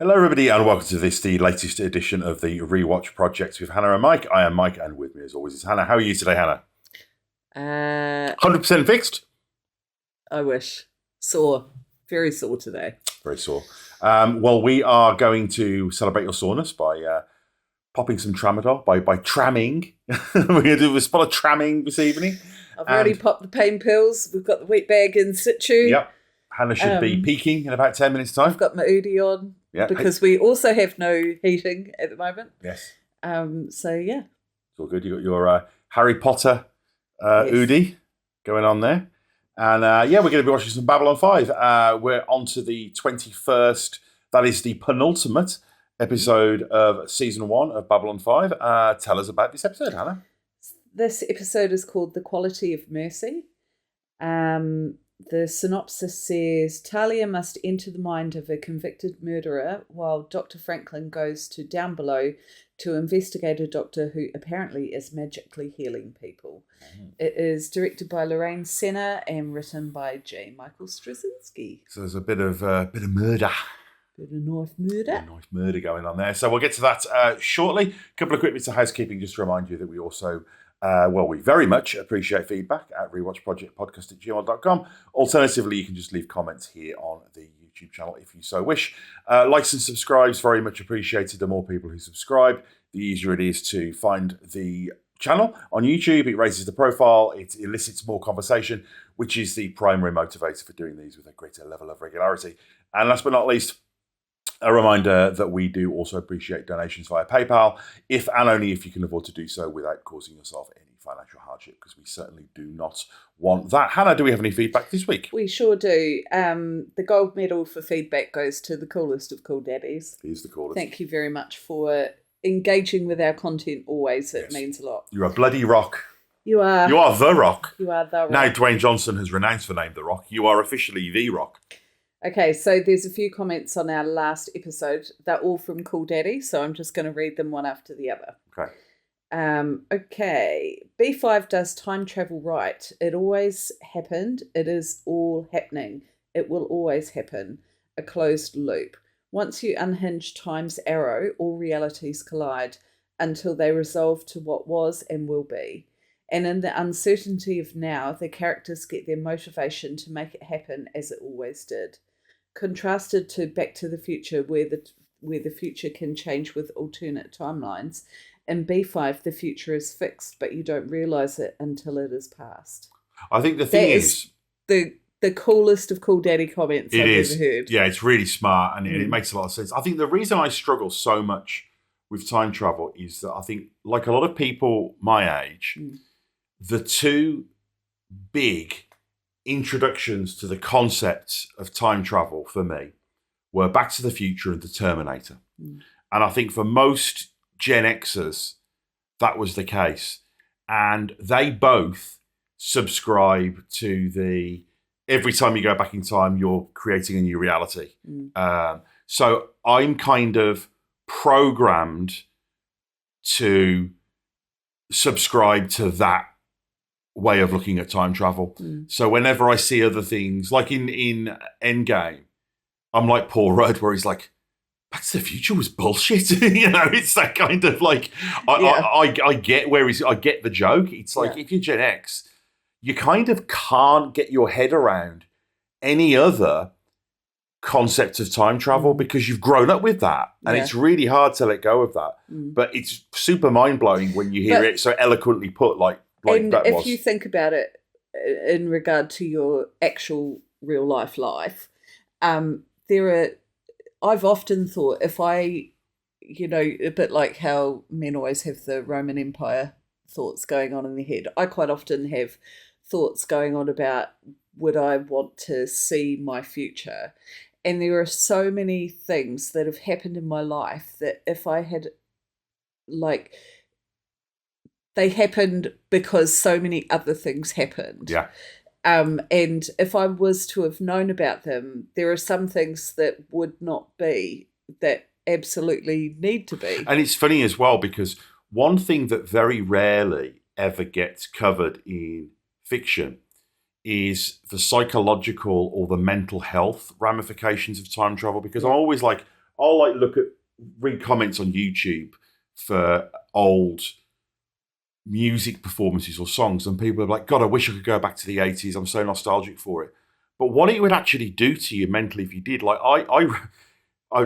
Hello, everybody, and welcome to the latest edition of the Rewatch Project with Hannah and Mike. I am Mike, and with me, as always, is Hannah. How are you today, Hannah? 100% fixed? I wish. Sore. Very sore today. Very sore. Well, we are going to celebrate your soreness by popping some tramadol, by tramming. We're going to do a spot of tramming this evening. I've already popped the pain pills. We've got the wheat bag in situ. Yep. Hannah should be peaking in about 10 minutes' time. I've got my Udi on because we also have no heating at the moment. Yes. So, yeah. It's all good. You got your Harry Potter Udi going on there. And, we're going to be watching some Babylon 5. We're on to the 21st. That is the penultimate episode of Season 1 of Babylon 5. Tell us about this episode, Hannah. This episode is called The Quality of Mercy. The synopsis says, Talia must enter the mind of a convicted murderer while Dr. Franklin goes to down below to investigate a doctor who apparently is magically healing people. It is directed by Lorraine Senna and written by J. Michael Straczynski. So there's a bit of murder. Bit of nice murder. Nice murder going on there. So we'll get to that shortly. A couple of quick bits of housekeeping just to remind you that we also... we very much appreciate feedback at rewatchprojectpodcast@gmail.com. Alternatively, you can just leave comments here on the YouTube channel if you so wish. Likes and subscribes, very much appreciated. The more people who subscribe, the easier it is to find the channel on YouTube. It raises the profile, it elicits more conversation, which is the primary motivator for doing these with a greater level of regularity. And last but not least, a reminder that we do also appreciate donations via PayPal, if and only if you can afford to do so without causing yourself any financial hardship, because we certainly do not want that. Hannah, do we have any feedback this week? We sure do. The gold medal for feedback goes to the coolest of cool daddies. He's the coolest. Thank you very much for engaging with our content always. It means a lot. You're a bloody rock. You are. You are the rock. You are the rock. Now Dwayne Johnson has renounced the name The Rock. You are officially the rock. Okay, so there's a few comments on our last episode. They're all from Cool Daddy, so I'm just going to read them one after the other. Okay. Okay. B5 does time travel right. It always happened. It is all happening. It will always happen. A closed loop. Once you unhinge time's arrow, all realities collide until they resolve to what was and will be. And in the uncertainty of now, the characters get their motivation to make it happen as it always did. Contrasted to Back to the Future, where the future can change with alternate timelines. In B5, the future is fixed, but you don't realise it until it is past. I think the thing is the coolest of cool daddy comments I've ever heard. Yeah, it's really smart and it makes a lot of sense. I think the reason I struggle so much with time travel is that I think, like a lot of people my age, the two big introductions to the concept of time travel for me were Back to the Future and The Terminator. And I think for most Gen Xers, that was the case. And they both subscribe to the every time you go back in time, you're creating a new reality. So I'm kind of programmed to subscribe to that way of looking at time travel. So whenever I see other things, like in Endgame, I'm like Paul Rudd, where he's like, Back to the Future was bullshit. It's that kind of like, I get I get the joke. It's like, if you're Gen X, you kind of can't get your head around any other concept of time travel because you've grown up with that. And it's really hard to let go of that. But it's super mind-blowing when you hear it so eloquently put like and that if was. You think about it in regard to your actual real life, I've often thought if I, a bit like how men always have the Roman Empire thoughts going on in their head, I quite often have thoughts going on about would I want to see my future? And there are so many things that have happened in my life that if I had they happened because so many other things happened. Yeah. And if I was to have known about them, there are some things that would not be that absolutely need to be. And it's funny as well because one thing that very rarely ever gets covered in fiction is the psychological or the mental health ramifications of time travel, because I'm always like, I'll like read comments on YouTube for old music performances or songs, and people are like, God, I wish I could go back to the 80s. I'm so nostalgic for it. But what it would actually do to you mentally if you did, like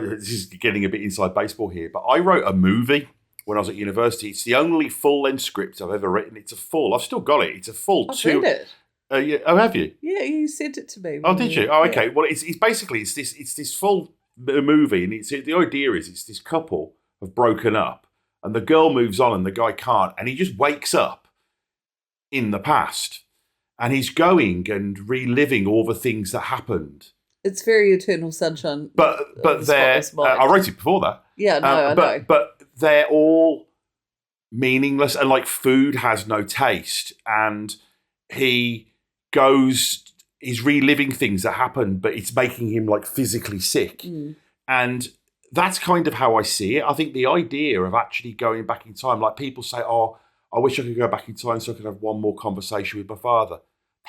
this is getting a bit inside baseball here, but I wrote a movie when I was at university. It's the only full-length script I've ever written. I've still got it. It's a full I've read it. Yeah, oh, have you? Yeah, you sent it to me. Oh, did you? Oh, okay. Yeah. Well, it's basically this full movie, and the idea is it's this couple have broken up, and the girl moves on, and the guy can't, and he just wakes up in the past, and he's going and reliving all the things that happened. It's very Eternal Sunshine. But they're I wrote it before that. Yeah, no, I know. But they're all meaningless, and like food has no taste, and he's reliving things that happened, but it's making him like physically sick. And that's kind of how I see it. I think the idea of actually going back in time, like people say, oh, I wish I could go back in time so I could have one more conversation with my father.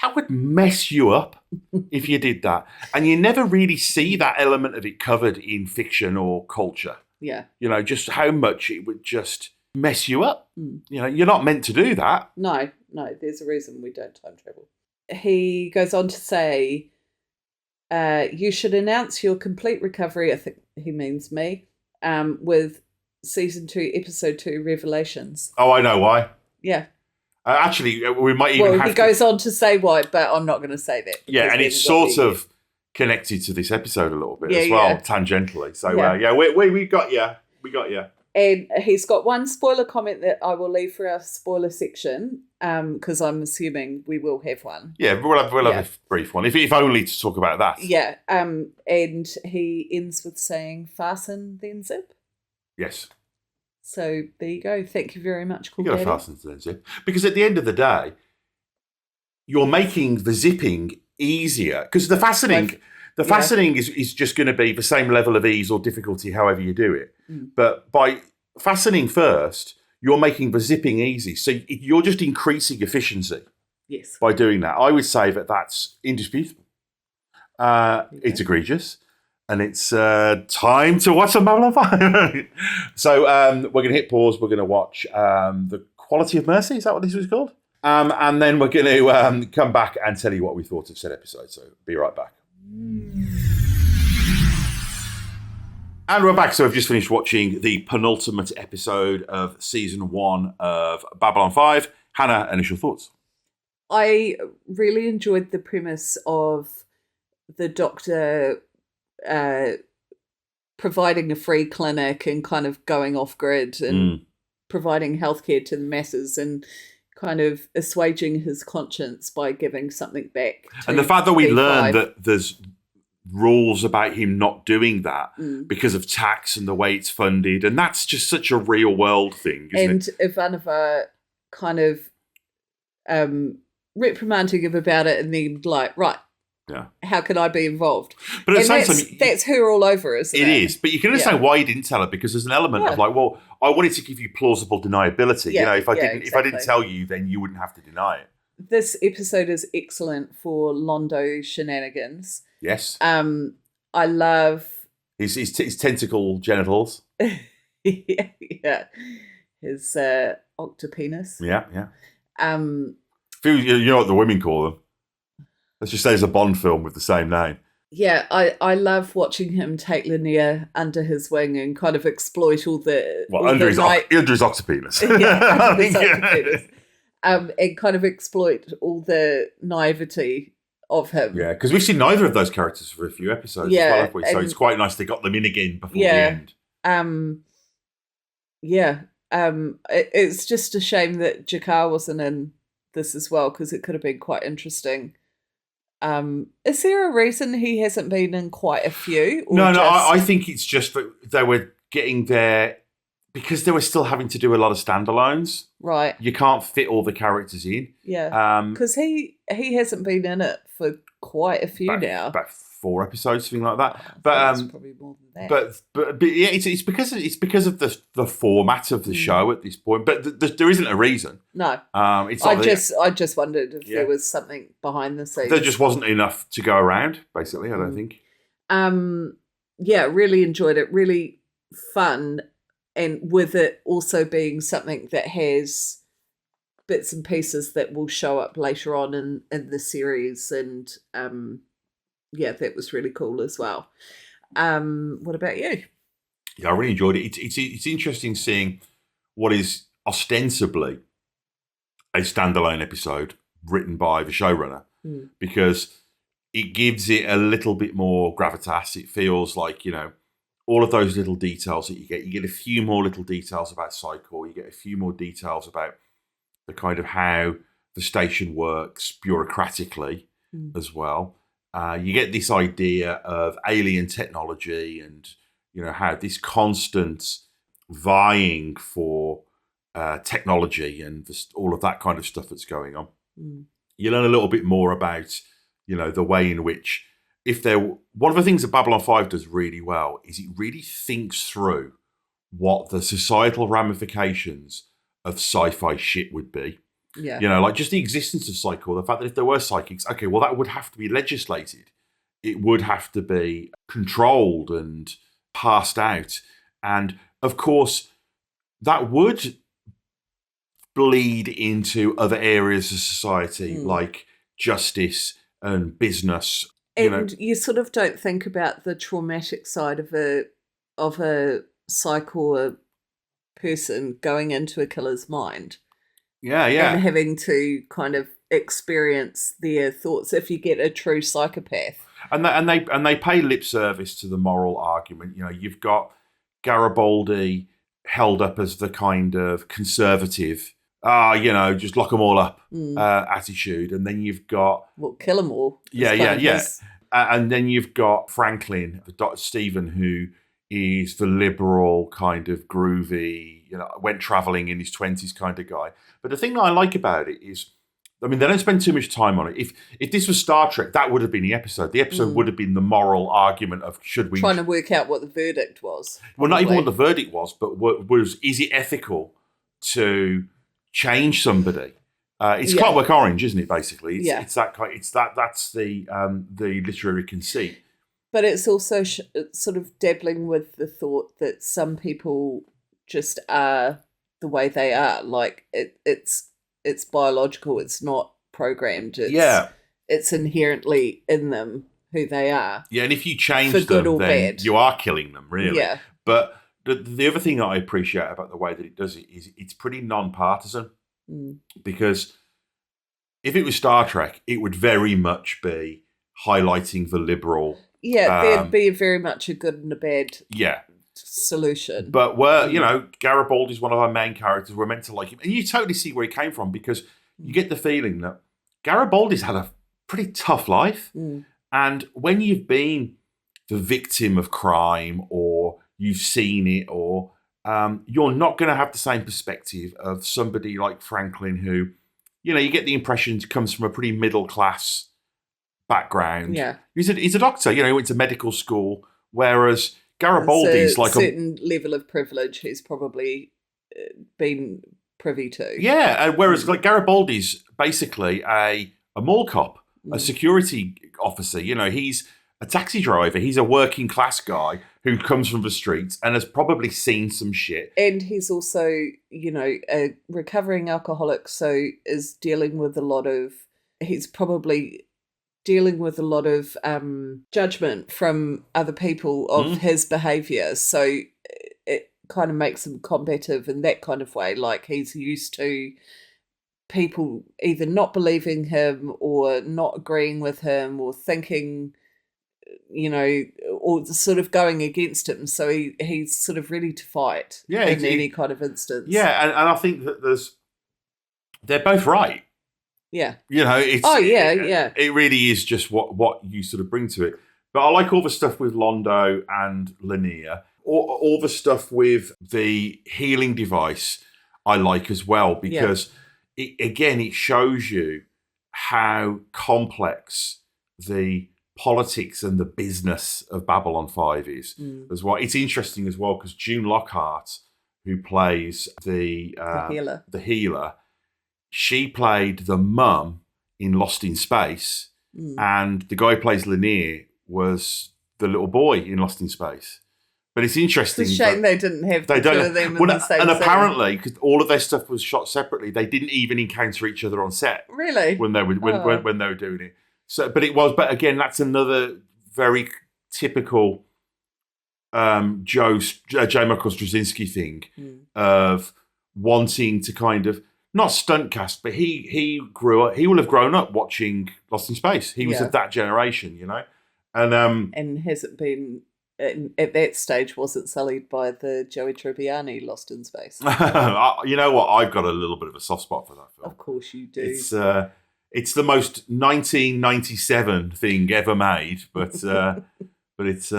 That would mess you up if you did that. And you never really see that element of it covered in fiction or culture. Yeah. You know, just how much it would just mess you up. You know, you're not meant to do that. No, there's a reason we don't time travel. He goes on to say, you should announce your complete recovery, I think he means me, with season 2, episode 2, Revelations. Oh, I know why. Yeah. Actually, we might even he goes on to say why, but I'm not going to say that. Yeah, and it's sort of connected to this episode a little bit as well, tangentially. So, we got you. We got you. And he's got one spoiler comment that I will leave for our spoiler section, because I'm assuming we will have one. Yeah, we'll have a brief one, if only to talk about that. Yeah, and he ends with saying, fasten, then zip. Yes. So there you go. Thank you very much, Cool You've got to fasten, then zip. Because at the end of the day, you're making the zipping easier. Because the fastening is just going to be the same level of ease or difficulty however you do it. But by fastening first, you're making the zipping easy. So you're just increasing efficiency by doing that. I would say that that's indisputable. It's egregious. And it's time to watch some Babylon 5. So we're going to hit pause. We're going to watch The Quality of Mercy. Is that what this was called? And then we're going to come back and tell you what we thought of said episode. So be right back. And we're back. So we've just finished watching the penultimate episode of season 1 of Babylon 5. Hannah, initial thoughts? I really enjoyed the premise of the Doctor providing a free clinic and kind of going off grid and providing healthcare to the masses and kind of assuaging his conscience by giving something back. And the fact that we learned that there's rules about him not doing that because of tax and the way it's funded, and that's just such a real world thing, isn't it? And Ivanova kind of reprimanding him about it and then like, right, how can I be involved? But at the same time, that's her all over, isn't it? It is, but you can understand why he didn't tell her, because there's an element of like, well, I wanted to give you plausible deniability. You know, if I didn't tell you, then you wouldn't have to deny it. This episode is excellent for Londo shenanigans. Yes. I love his tentacle genitals. Yeah. His octopenis. Yeah. You know what the women call them? Let's just say it's a Bond film with the same name. Yeah, I love watching him take Linnea under his wing and kind of exploit all the... under his octopenis. Octopenis. And kind of exploit all the naivety of him. Yeah, because we've seen neither of those characters for a few episodes as well, have we? So it's quite nice they got them in again before the end. It's just a shame that Jakar wasn't in this as well, because it could have been quite interesting. Is there a reason he hasn't been in quite a few? I think it's just that they were getting there because they were still having to do a lot of standalones. Right. You can't fit all the characters in. Yeah. Because he hasn't been in it for quite a few now. About 4 episodes, something like that. But probably more than that. But yeah, it's because of the format of the show at this point. But there isn't a reason. No. I just wondered if there was something behind the scenes. There just wasn't enough to go around. Basically, I don't think. really enjoyed it. Really fun, and with it also being something that has bits and pieces that will show up later on in the series, and that was really cool as well. What about you? Yeah, I really enjoyed it. It's interesting seeing what is ostensibly a standalone episode written by the showrunner, because it gives it a little bit more gravitas. It feels like, all of those little details that you get a few more little details about Cycle, you get a few more details about the kind of how the station works bureaucratically as well. You get this idea of alien technology and, how this constant vying for technology and all of that kind of stuff that's going on. You learn a little bit more about, the way in which, one of the things that Babylon 5 does really well is it really thinks through what the societal ramifications of sci-fi shit would be. Yeah. Like just the existence of Cycle, the fact that if there were psychics, okay, well, that would have to be legislated. It would have to be controlled and passed out. And of course, that would bleed into other areas of society like justice and business. And you sort of don't think about the traumatic side of a Cycle person going into a killer's mind. Yeah. And having to kind of experience their thoughts if you get a true psychopath. And they pay lip service to the moral argument. You've got Garibaldi held up as the kind of conservative, just lock them all up attitude. And then you've got... Well, kill them all. Yeah. And then you've got Franklin, Dr. Stephen, who is the liberal kind of groovy, went travelling in his 20s kind of guy. But the thing that I like about it is, they don't spend too much time on it. If this was Star Trek, that would have been the episode. The episode would have been the moral argument of should we... Trying to work out what the verdict was. Well, not even what the verdict was, but is it ethical to change somebody? It's Clockwork Orange, isn't it, basically? It's that kind. That's the literary conceit. But it's also sort of dabbling with the thought that some people just are the way they are. Like it's biological. It's not programmed. It's inherently in them who they are. Yeah, and if you change for good them, or then bad, you are killing them, really. Yeah. But the other thing that I appreciate about the way that it does it is it's pretty non-partisan. Because if it was Star Trek, it would very much be highlighting the liberal. Yeah, there'd be very much a good and a bad solution. But Garibaldi's one of our main characters. We're meant to like him. And you totally see where he came from, because you get the feeling that Garibaldi's had a pretty tough life. And when you've been the victim of crime, or you've seen it, or you're not going to have the same perspective of somebody like Franklin, who, you get the impression comes from a pretty middle class background. Yeah, he's a doctor. He went to medical school, whereas Garibaldi's like a certain level of privilege he's probably been privy to. Yeah, and whereas like Garibaldi's basically a mall cop, a security officer. He's a taxi driver. He's a working class guy who comes from the streets and has probably seen some shit. And he's also, a recovering alcoholic, so is dealing with a lot of... He's probably dealing with a lot of judgment from other people of his behaviour. So it kind of makes him combative in that kind of way. Like, he's used to people either not believing him or not agreeing with him or thinking... or sort of going against him. So he's sort of ready to fight in any kind of instance. Yeah, and I think that they're both right. Yeah. It really is just what you sort of bring to it. But I like all the stuff with Londo and Lanier. All the stuff with the healing device I like as well, because it shows you how complex the politics and the business of Babylon 5 is as well. It's interesting as well because June Lockhart, who plays the healer, she played the mum in Lost in Space, and the guy who plays Lanier was the little boy in Lost in Space. But it's interesting. It's a shame they didn't have the two of them in the same and scene. apparently, because all of their stuff was shot separately, they didn't even encounter each other on set. Really? When they were when they were doing it. So, but again, that's another very typical J. Michael Straczynski thing of wanting to kind of not stunt cast, but he will have grown up watching Lost in Space. He was of that generation, and hasn't been at that stage wasn't sullied by the Joey Tribbiani Lost in Space. You know what? I've got a little bit of a soft spot for that film. Of course you do. It's the most 1997 thing ever made, but it's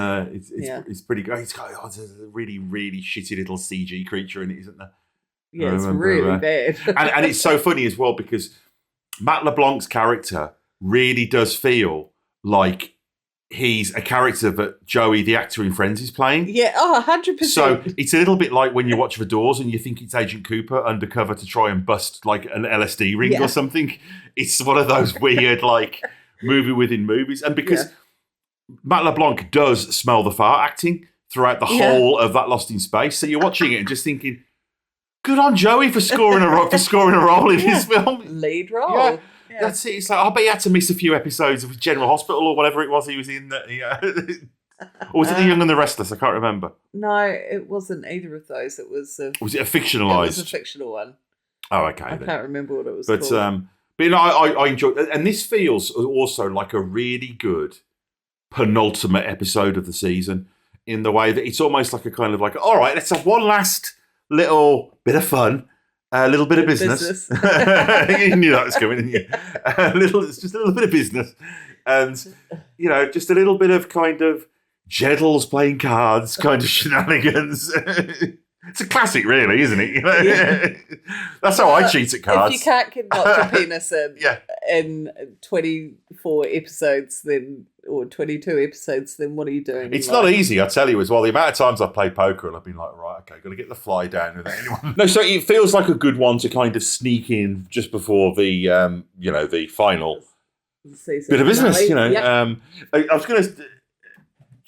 pretty great. It's got a really, really shitty little CG creature in it, isn't there? Yeah, it's really bad. and it's so funny as well because Matt LeBlanc's character really does feel like he's a character that Joey, the actor in Friends, is playing. Yeah, 100%. So it's a little bit like when you watch The Doors and you think it's Agent Cooper undercover to try and bust like an LSD ring or something. It's one of those weird like movie within movies. And because Matt LeBlanc does smell the fart acting throughout the whole of that Lost in Space, so you're watching it and just thinking, good on Joey for scoring a role in his film. Lead role. Yeah. Yeah. That's it. It's like, I bet he had to miss a few episodes of General Hospital or whatever it was he was in. Or was it The Young and the Restless? I can't remember. No, it wasn't either of those. It was was it a fictionalised? It was a fictional one. Oh, okay. I can't remember what it was called. But I enjoy it. And this feels also like a really good penultimate episode of the season in the way that it's almost like a kind of like, all right, let's have one last little bit of fun. A little bit of business. You knew that was coming, didn't you? It's just a little bit of business. And, just a little bit of kind of genitals playing cards, kind of shenanigans. It's a classic, really, isn't it? That's how I cheat at cards. If you can't knock your penis in 24 episodes, then or 22 episodes, then what are you doing? It's not easy, I tell you as well. The amount of times I've played poker and I've been like, right, okay, got to get the fly down without anyone. No, so it feels like a good one to kind of sneak in just before the, the final season bit of business. Yep. I was going to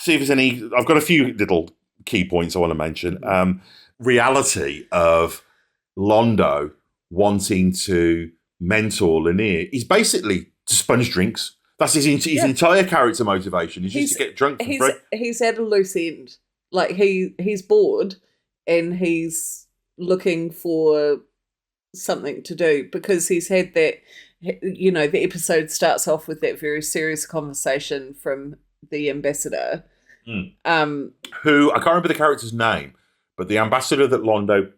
see if there's any. I've got a few little key points I want to mention. Reality of Londo wanting to mentor Lanier is basically to sponge drinks. That's his entire character motivation. Is just to get drunk for free. He's at a loose end. Like he's bored and he's looking for something to do because he's had that. The episode starts off with that very serious conversation from the ambassador, who I can't remember the character's name, but the ambassador that Londo,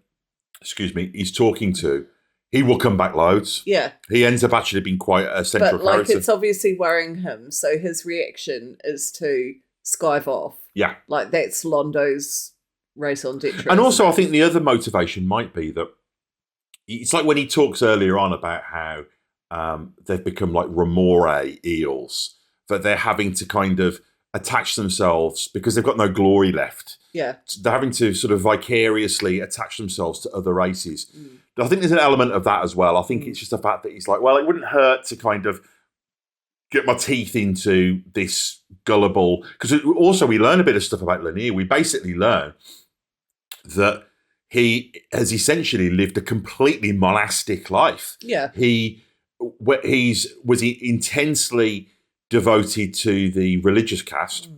is talking to. He will come back loads. Yeah. He ends up actually being quite a central character. But it's obviously worrying him, so his reaction is to skive off. Yeah. Like that's Londo's raison d'etre. And also I think the other motivation might be that it's like when he talks earlier on about how they've become like remore eels, that they're having to kind of attach themselves because they've got no glory left. Yeah. They're having to sort of vicariously attach themselves to other races. I think there's an element of that as well. I think it's just the fact that he's like, well, it wouldn't hurt to kind of get my teeth into this gullible... Because also we learn a bit of stuff about Lanier. We basically learn that he has essentially lived a completely monastic life. Yeah. He was intensely devoted to the religious caste,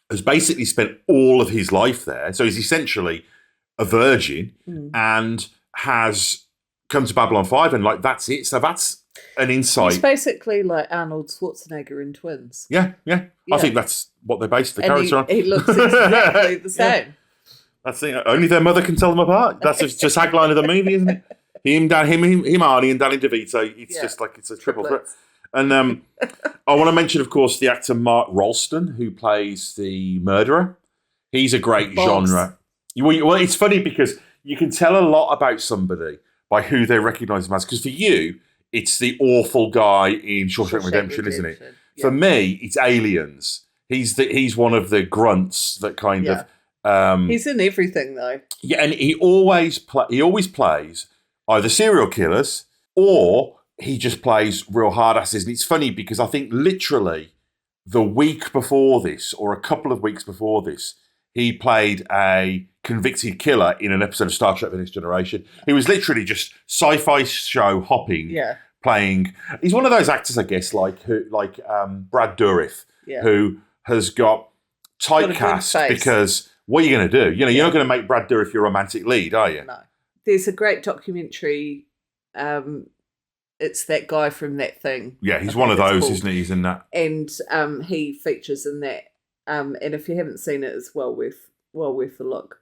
has basically spent all of his life there. So he's essentially a virgin and has come to Babylon 5 and like, that's it. So that's an insight. It's basically like Arnold Schwarzenegger in Twins. Yeah. I think that's what they based the character on. He looks exactly the same. Yeah. That's it. Only their mother can tell them apart. That's just tagline of the movie, isn't it? Him, Arnie, and Danny DeVito. It's just like it's a triple threat. And I want to mention, of course, the actor Mark Rolston, who plays the murderer. He's a great genre. Well, it's funny because you can tell a lot about somebody by who they recognise them as. Because for you, it's the awful guy in Shawshank Redemption, isn't it? Yeah. For me, it's Aliens. He's one of the grunts that kind of. He's in everything, though. Yeah, and he always plays either serial killers or he just plays real hard asses. And it's funny because I think literally the week before this, or a couple of weeks before this, he played a convicted killer in an episode of Star Trek: The Next Generation. He was literally just sci-fi show hopping, playing. He's one of those actors, I guess, like Brad Dourif, who has got typecast because what are you going to do? You know, you're not going to make Brad Dourif your romantic lead, are you? No. There's a great documentary. It's that guy from That Thing. Yeah, he's one of those, isn't he? He's in that. And he features in that. And if you haven't seen it, it's well worth the look.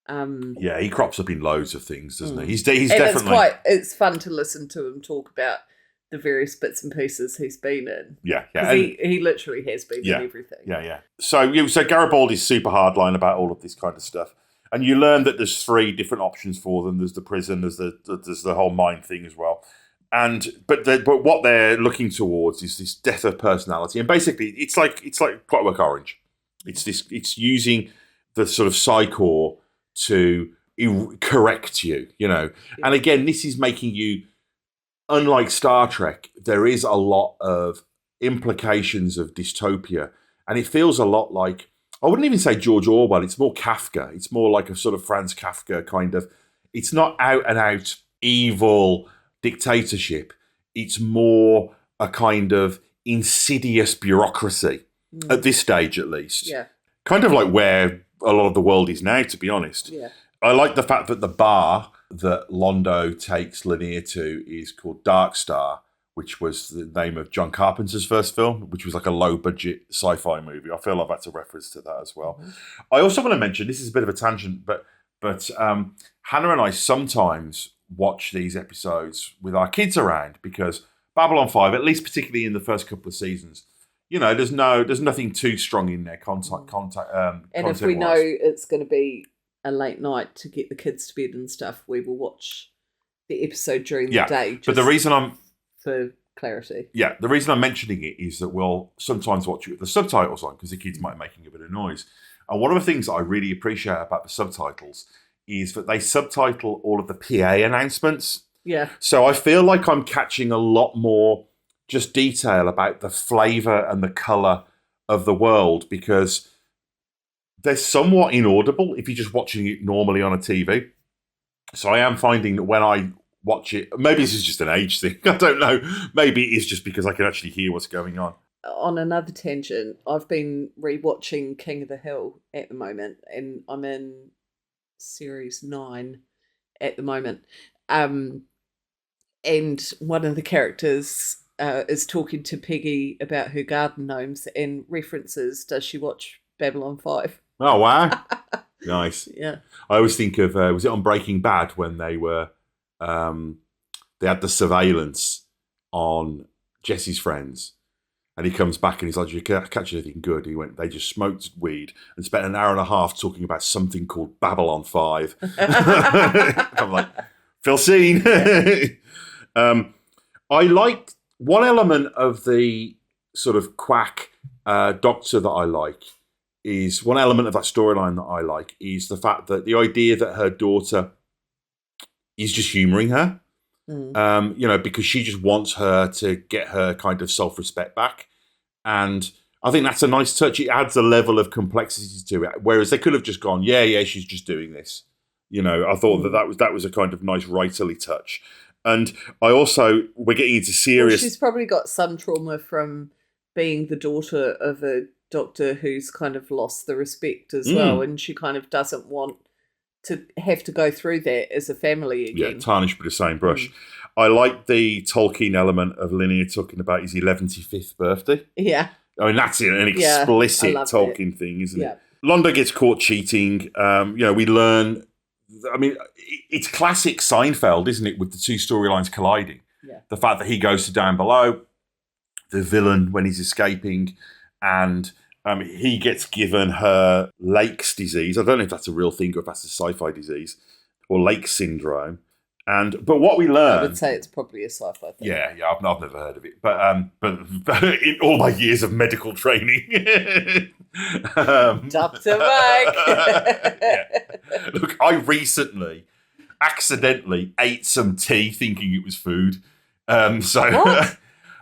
Yeah, he crops up in loads of things, doesn't he? He's definitely. It's fun to listen to him talk about the various bits and pieces he's been in. Yeah. He literally has been in everything. Yeah. So Garibaldi's super hardline about all of this kind of stuff. And you learn that there's 3 different options for them. There's the prison, there's the whole mind thing as well. But what they're looking towards is this death of personality, and basically it's like Clockwork Orange. It's using the sort of psychor to correct you, you know. Yeah. And again, this is making you, unlike Star Trek, there is a lot of implications of dystopia, and it feels a lot like, I wouldn't even say George Orwell. It's more Kafka. It's more like a sort of Franz Kafka kind of. It's not out and out evil dictatorship. It's more a kind of insidious bureaucracy at this stage, at least. Yeah. Kind of like where a lot of the world is now, to be honest. Yeah. I like the fact that the bar that Londo takes Lanier to is called Dark Star, which was the name of John Carpenter's first film, which was like a low-budget sci-fi movie. I feel like that's a reference to that as well. Mm-hmm. I also want to mention, this is a bit of a tangent, but Hannah and I sometimes watch these episodes with our kids around, because Babylon 5, at least particularly in the first couple of seasons, you know, there's nothing too strong in there and if we know it's going to be a late night to get the kids to bed and stuff, we will watch the episode during the day. But the reason for clarity. Yeah, the reason I'm mentioning it is that we'll sometimes watch it with the subtitles on, because the kids might be making a bit of noise. And one of the things that I really appreciate about the subtitles is that they subtitle all of the PA announcements. Yeah. So I feel like I'm catching a lot more just detail about the flavour and the colour of the world, because they're somewhat inaudible if you're just watching it normally on a TV. So I am finding that when I watch it, maybe this is just an age thing, I don't know. Maybe it's just because I can actually hear what's going on. On another tangent, I've been rewatching King of the Hill at the moment, and I'm in series 9 at the moment. And one of the characters is talking to Peggy about her garden gnomes and references, does she watch Babylon 5? Oh, wow. Nice. Yeah. I always think of, was it on Breaking Bad when they were, they had the surveillance on Jesse's friends, and he comes back and he's like, "Did you catch anything good?" He went, "They just smoked weed and spent an hour and a half talking about something called Babylon 5. I'm like, Phil Scene. I like one element of the sort of quack doctor that I like is one element of that storyline that I like is the fact that the idea that her daughter is just humouring her, you know, because she just wants her to get her kind of self-respect back. And I think that's a nice touch. It adds a level of complexity to it. Whereas they could have just gone, yeah, she's just doing this. You know, I thought that was a kind of nice writerly touch. And I also, we're getting into serious... Well, she's probably got some trauma from being the daughter of a doctor who's kind of lost the respect as well, and she kind of doesn't want to have to go through that as a family again. Yeah, tarnished with the same brush. I like the Tolkien element of Linnea talking about his 115th birthday. Yeah. I mean, that's an explicit Tolkien thing, isn't it? Londo gets caught cheating. You know, we learn... I mean, it's classic Seinfeld, isn't it, with the two storylines colliding? Yeah. The fact that he goes to Down Below, the villain when he's escaping, and he gets given her Lake's disease. I don't know if that's a real thing or if that's a sci-fi disease, or Lake syndrome. But what we learn... I would say it's probably a sci-fi thing. Yeah, I've never heard of it. But in all my years of medical training... Dr. Mike! Yeah. Look, I recently accidentally ate some tea thinking it was food. So what?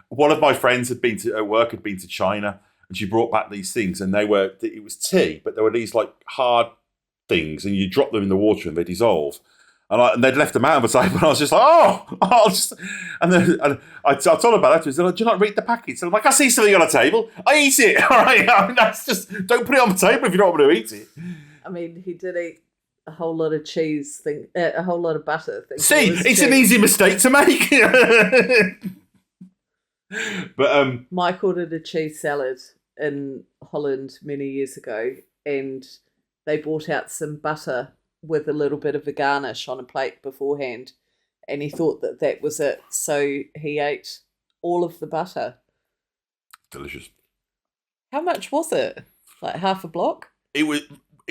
One of my friends had been to China, and she brought back these things, and it was tea, but there were these like hard things, and you drop them in the water and they dissolve. And they'd left them out of the table, and I was just like, and I told her about that. She said, "Do you not read the packets?" And I'm like, "I see something on a table, I eat it." All right, I mean, that's just, don't put it on the table if you don't want to eat it. I mean, he did eat a whole lot of cheese, a whole lot of butter. See, it's an easy mistake to make. But Mike ordered a cheese salad in Holland many years ago, and they brought out some butter with a little bit of a garnish on a plate beforehand, and he thought that was it, so he ate all of the butter. Delicious. How much was it? Like half a block? It was,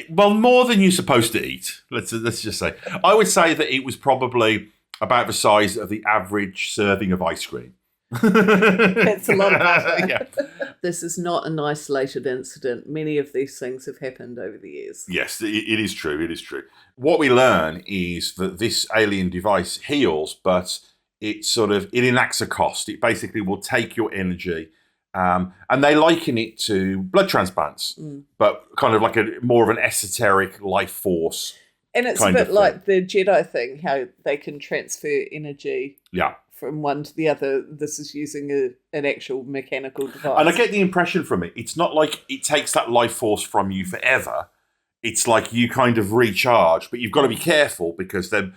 well, more than you're supposed to eat. Let's just say. I would say that it was probably about the size of the average serving of ice cream. That's a lot of butter. Yeah. This is not an isolated incident. Many of these things have happened over the years. Yes, it is true. It is true. What we learn is that this alien device heals, but it enacts a cost. It basically will take your energy, and they liken it to blood transplants, but kind of like more of an esoteric life force. And it's a bit like the Jedi thing, how they can transfer energy. Yeah. From one to the other. This is using an actual mechanical device. And I get the impression from it, it's not like it takes that life force from you forever. It's like you kind of recharge, but you've got to be careful because there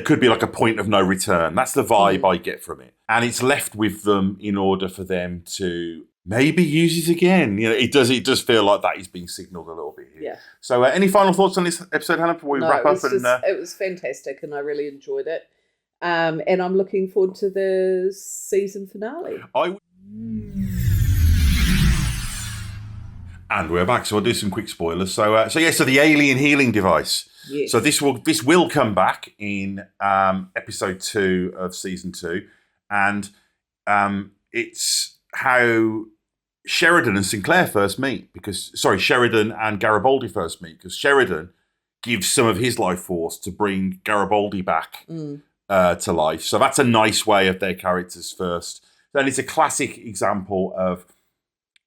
could be like a point of no return. That's the vibe I get from it. And it's left with them in order for them to maybe use it again. You know, it does feel like that is being signalled a little bit here. Yeah. So any final thoughts on this episode, Hannah, before we wrap up? It was fantastic, and I really enjoyed it. And I'm looking forward to the season finale. And we're back, so I'll do some quick spoilers. So the alien healing device. Yes. So this will come back in episode 2 of season 2, and it's how Sheridan and Sinclair first meet. Sheridan and Garibaldi first meet, because Sheridan gives some of his life force to bring Garibaldi back. To life. So that's a nice way of their characters first. Then it's a classic example of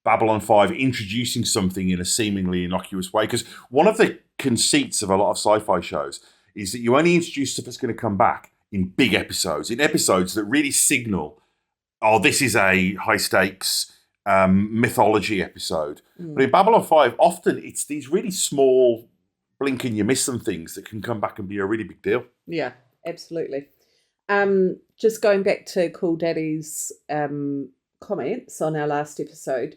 Babylon 5 introducing something in a seemingly innocuous way. Because one of the conceits of a lot of sci-fi shows is that you only introduce stuff that's going to come back in big episodes, in episodes that really signal, this is a high-stakes mythology episode. But in Babylon 5, often it's these really small, blink and you miss them things that can come back and be a really big deal. Yeah, absolutely. Just going back to Cool Daddy's comments on our last episode,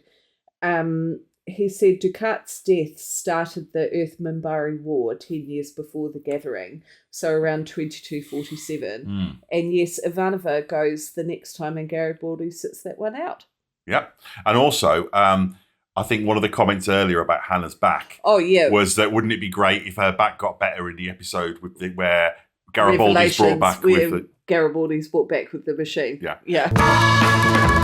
he said Ducat's death started the Earth-Minbari War 10 years before the Gathering, so around 2247. And yes, Ivanova goes the next time and Garibaldi sits that one out. Yeah. And also, I think one of the comments earlier about Hannah's back was that wouldn't it be great if her back got better in the episode where Garibaldi's brought back with the... Garibaldi's brought back with the machine. Yeah.